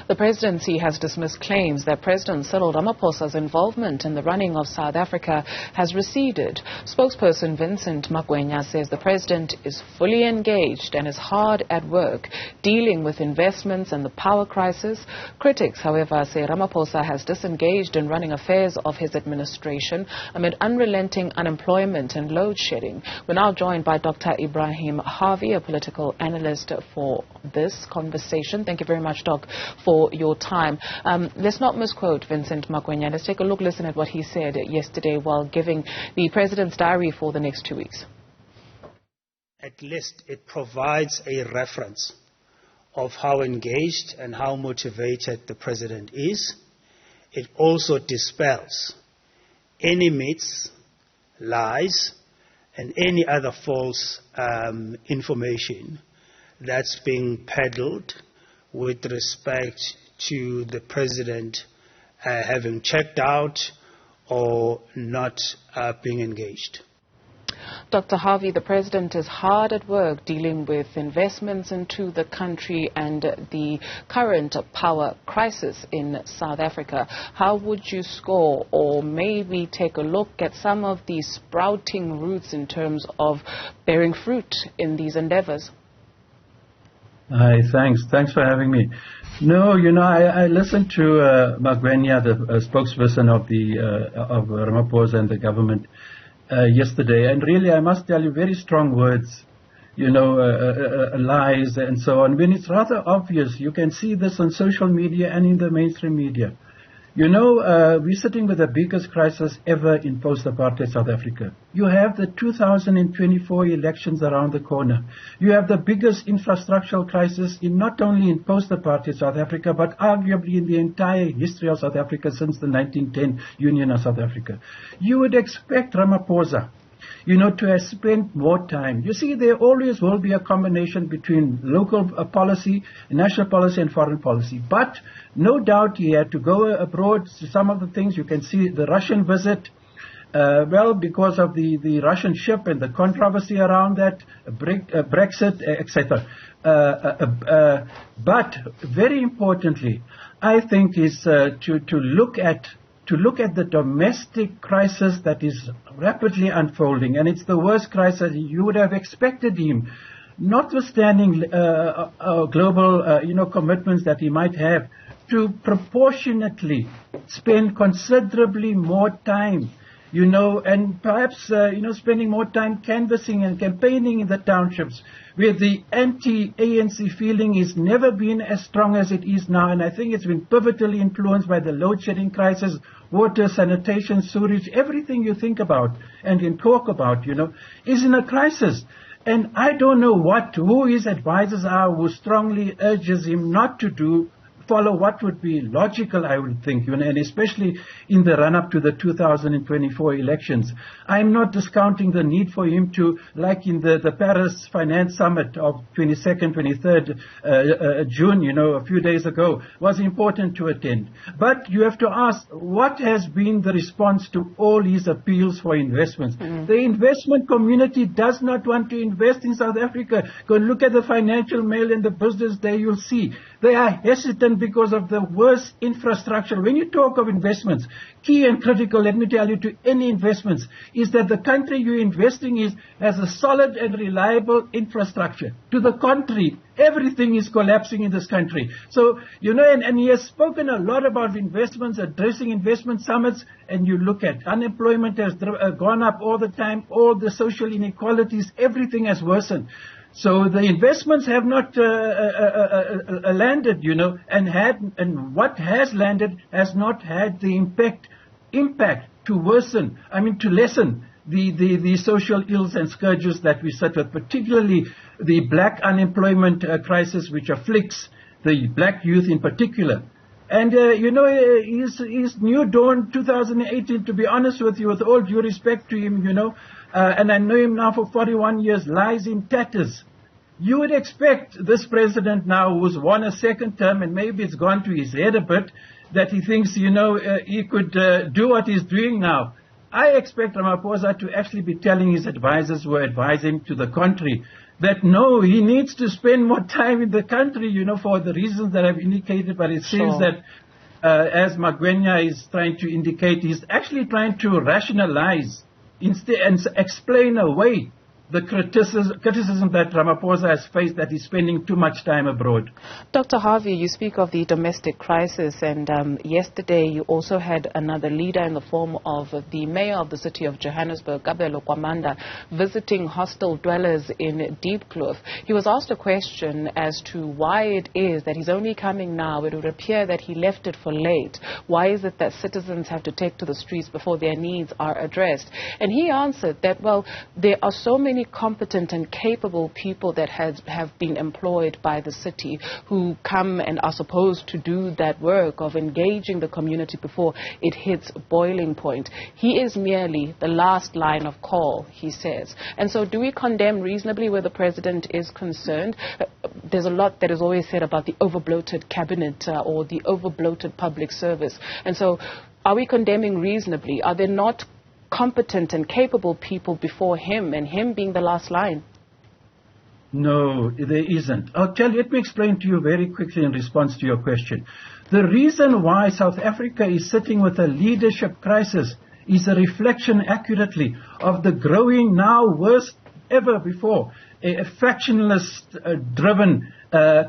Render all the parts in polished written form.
The presidency has dismissed claims that President Cyril Ramaphosa's involvement in the running of South Africa has receded. Spokesperson Vincent Magwenya says the president is fully engaged and is hard at work dealing with investments and the power crisis. Critics, however, say Ramaphosa has disengaged in running affairs of his administration amid unrelenting unemployment and load shedding. We're now joined by Dr Ebrahim Harvey, a political analyst, for this conversation. Thank you very much, Doc, for your time. Let's not misquote Vincent Magwenya. Let's take a look, listen at what he said yesterday while giving the president's diary for the next 2 weeks. At least it provides a reference of how engaged and how motivated the president is. It also dispels any myths, lies, and any other false information that's being peddled with respect to the president having checked out or not being engaged. Dr. Harvey, the president is hard at work dealing with investments into the country and the current power crisis in South Africa. How would you score or maybe take a look at some of these sprouting roots in terms of bearing fruit in these endeavors? Hi, thanks for having me. No, I listened to Magwenya, the spokesperson of Ramaphosa and the government yesterday, and really I must tell you, very strong words, lies and so on. When it's rather obvious, you can see this on social media and in the mainstream media. We're sitting with the biggest crisis ever in post-apartheid South Africa. You have the 2024 elections around the corner. You have the biggest infrastructural crisis in not only in post-apartheid South Africa, but arguably in the entire history of South Africa since the 1910 Union of South Africa. You would expect Ramaphosa, to have spent more time. You see, there always will be a combination between local policy, national policy, and foreign policy. But no doubt he had to go abroad to some of the things. You can see the Russian visit, because of the Russian ship and the controversy around that, Brexit, etc. But very importantly, I think is to look at the domestic crisis that is rapidly unfolding, and it's the worst crisis. You would have expected him, notwithstanding global commitments that he might have, to proportionately spend considerably more time, and perhaps spending more time canvassing and campaigning in the townships, where the anti-ANC feeling has never been as strong as it is now. And I think it's been pivotally influenced by the load-shedding crisis, water, sanitation, sewage, everything you think about and can talk about, is in a crisis. And I don't know who his advisors are who strongly urges him not to follow what would be logical, I would think, and especially in the run-up to the 2024 elections. I'm not discounting the need for him to, like in the Paris Finance Summit of 22nd, 23rd June, a few days ago, was important to attend. But you have to ask, what has been the response to all his appeals for investments? The investment community does not want to invest in South Africa. Go and look at the Financial Mail and the Business Day, you'll see. They are hesitant because of the worst infrastructure. When you talk of investments, key and critical, let me tell you, to any investments, is that the country you're investing in has a solid and reliable infrastructure. To the contrary, everything is collapsing in this country. So, and he has spoken a lot about investments, addressing investment summits, and you look at unemployment has gone up all the time, all the social inequalities, everything has worsened. So the investments have not landed, and what has landed has not had the impact to lessen the social ills and scourges that we sit with, particularly the black unemployment crisis, which afflicts the black youth in particular. And, his new dawn 2018, to be honest with you, with all due respect to him, and I know him now for 41 years, lies in tatters. You would expect this president now, who's won a second term, and maybe it's gone to his head a bit, that he thinks, he could do what he's doing now. I expect Ramaphosa to actually be telling his advisors who are advising to the contrary that no, he needs to spend more time in the country, for the reasons that I've indicated, but it seems that as Magwenya is trying to indicate, he's actually trying to rationalize instead and explain away the criticism that Ramaphosa has faced, that he's spending too much time abroad. Dr. Harvey, you speak of the domestic crisis, and yesterday you also had another leader in the form of the mayor of the city of Johannesburg, Kabelo Kwamanda, visiting hostel dwellers in Diepkloof. He was asked a question as to why it is that he's only coming now. It would appear that he left it for late. Why is it that citizens have to take to the streets before their needs are addressed? And he answered that, well, there are so many competent and capable people that have been employed by the city who come and are supposed to do that work of engaging the community before it hits boiling point. He is merely the last line of call, he says. And so do we condemn reasonably where the president is concerned? There's a lot that is always said about the overbloated cabinet or the overbloated public service. And so are we condemning reasonably? Are there not competent and capable people before him, and him being the last line? No, there isn't. Let me explain to you very quickly in response to your question. The reason why South Africa is sitting with a leadership crisis is a reflection accurately of the growing, now worst ever before, a factionalist-driven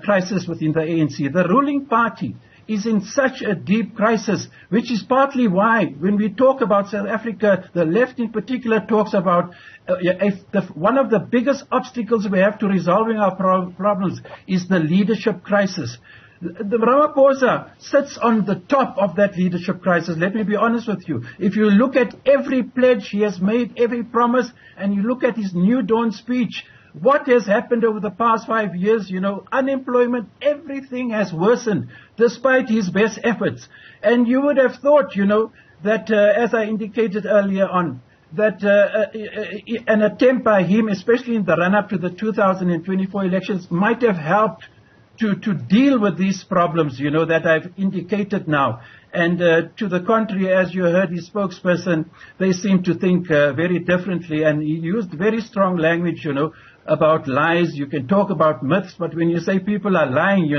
crisis within the ANC. The ruling party is in such a deep crisis, which is partly why when we talk about South Africa, the left in particular talks about one of the biggest obstacles we have to resolving our problems is the leadership crisis. The Ramaphosa sits on the top of that leadership crisis. Let me be honest with you. If you look at every pledge he has made, every promise, and you look at his New Dawn speech, what has happened over the past 5 years, unemployment, everything has worsened despite his best efforts. And you would have thought, that as I indicated earlier on, that an attempt by him, especially in the run-up to the 2024 elections, might have helped to deal with these problems, that I've indicated now. And to the contrary, as you heard his spokesperson, they seem to think very differently. And he used very strong language, about lies. You can talk about myths, but when you say people are lying,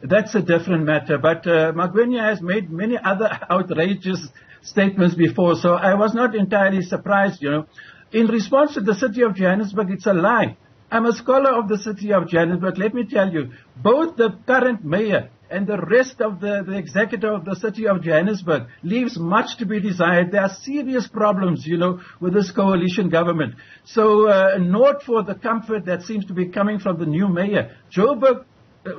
that's a different matter. But Magwenya has made many other outrageous statements before, so I was not entirely surprised, In response to the city of Johannesburg, it's a lie. I'm a scholar of the city of Johannesburg. Let me tell you, both the current mayor and the rest of the executive of the city of Johannesburg leaves much to be desired. There are serious problems, with this coalition government. So, note for the comfort that seems to be coming from the new mayor. Joburg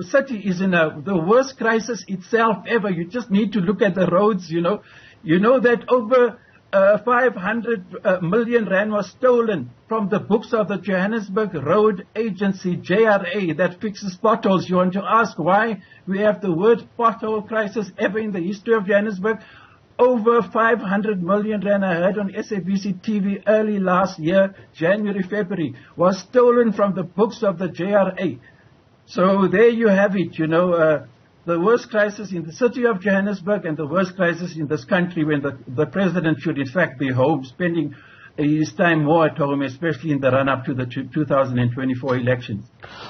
city is in the worst crisis itself ever. You just need to look at the roads, You know that over 500 million rand was stolen from the books of the Johannesburg Road Agency, JRA, that fixes potholes. You want to ask why we have the worst pothole crisis ever in the history of Johannesburg? Over 500 million rand, I heard on SABC TV early last year, January, February, was stolen from the books of the JRA. So there you have it, the worst crisis in the city of Johannesburg and the worst crisis in this country, when the president should in fact be home, spending his time more at home, especially in the run-up to the 2024 elections.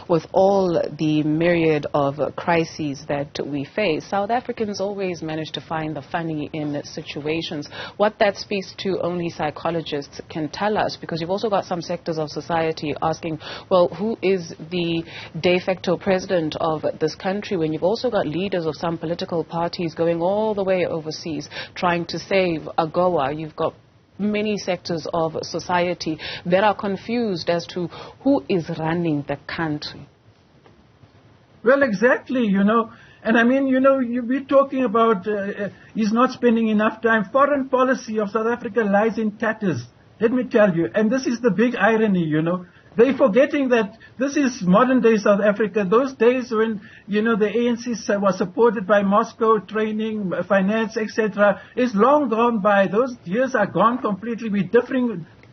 With all the myriad of crises that we face, South Africans always manage to find the funny in situations. What that speaks to, only psychologists can tell us, because you've also got some sectors of society asking, well, who is the de facto president of this country, when you've also got leaders of some political parties going all the way overseas trying to save AGOA. You've got many sectors of society that are confused as to who is running the country. Well, exactly, And I mean, you'll be talking about he's not spending enough time. Foreign policy of South Africa lies in tatters. Let me tell you. And this is the big irony, They're forgetting that this is modern day South Africa. Those days when, the ANC was supported by Moscow, training, finance, etc., is long gone by. Those years are gone completely. We're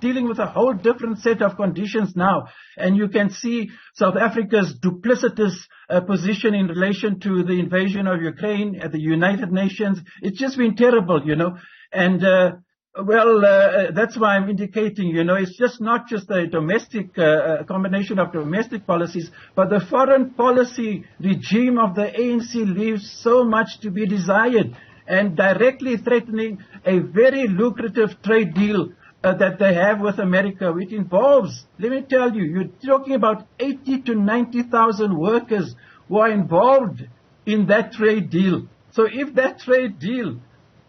dealing with a whole different set of conditions now. And you can see South Africa's duplicitous position in relation to the invasion of Ukraine at the United Nations. It's just been terrible, And Well, that's why I'm indicating, it's just not just a domestic combination of domestic policies, but the foreign policy regime of the ANC leaves so much to be desired and directly threatening a very lucrative trade deal that they have with America, which involves, let me tell you, you're talking about 80 to 90,000 workers who are involved in that trade deal. So if that trade deal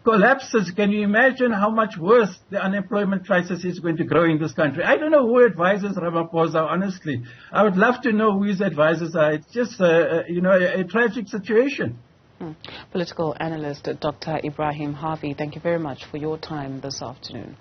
collapses, can you imagine how much worse the unemployment crisis is going to grow in this country? I don't know who advises Ramaphosa, honestly. I would love to know who his advisors are. It's just, a tragic situation. Political analyst Dr. Ebrahim Harvey, thank you very much for your time this afternoon.